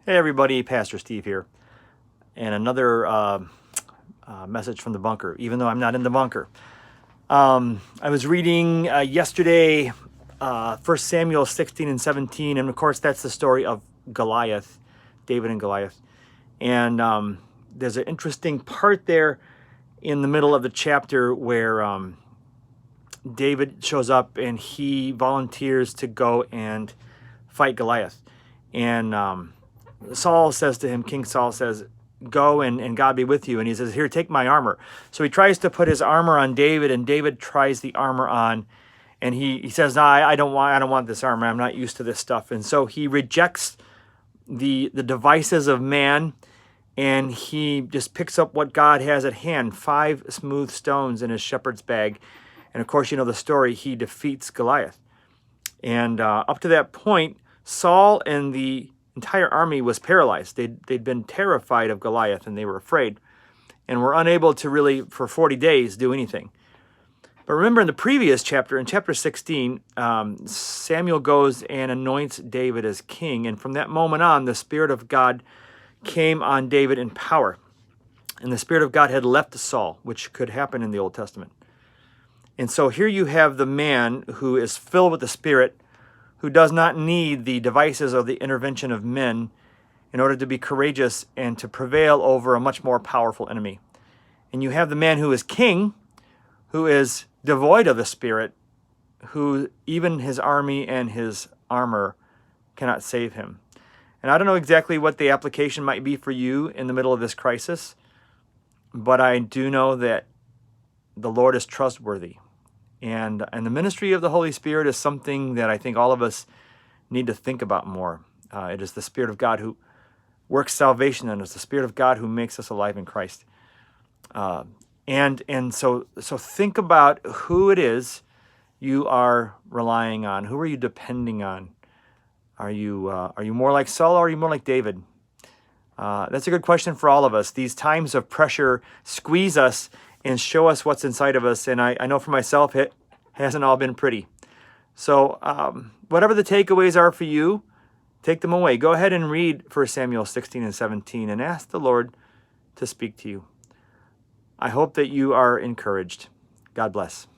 Hey everybody, Pastor Steve here, and another message from the bunker, even though I'm not in the bunker. I was reading yesterday 1 Samuel 16 and 17, and of course that's the story of Goliath, David and Goliath. And there's an interesting part there in the middle of the chapter where David shows up and he volunteers to go and fight Goliath. And Saul says to him, King Saul says, go and God be with you. And he says, here, take my armor. So he tries to put his armor on David, and David tries the armor on. And he says, no, I don't want this armor. I'm not used to this stuff. And so he rejects the devices of man, and he just picks up what God has at hand, 5 smooth stones in his shepherd's bag. And of course, you know the story, he defeats Goliath. And up to that point, Saul and the entire army was paralyzed. They'd been terrified of Goliath, and they were afraid and were unable to really, for 40 days, do anything. But remember in the previous chapter, in chapter 16, Samuel goes and anoints David as king. And from that moment on, the Spirit of God came on David in power. And the Spirit of God had left Saul, which could happen in the Old Testament. And so here you have the man who is filled with the Spirit, who does not need the devices or the intervention of men in order to be courageous and to prevail over a much more powerful enemy. And you have the man who is king, who is devoid of the Spirit, who even his army and his armor cannot save him. And I don't know exactly what the application might be for you in the middle of this crisis, but I do know that the Lord is trustworthy. And the ministry of the Holy Spirit is something that I think all of us need to think about more. It is the Spirit of God who works salvation, and it's the Spirit of God who makes us alive in Christ. And so think about who it is you are relying on. Who are you depending on? Are you more like Saul, or are you more like David? That's a good question for all of us. These times of pressure squeeze us and show us what's inside of us. And I know for myself, it hasn't all been pretty. So whatever the takeaways are for you, take them away. Go ahead and read 1 Samuel 16 and 17 and ask the Lord to speak to you. I hope that you are encouraged. God bless.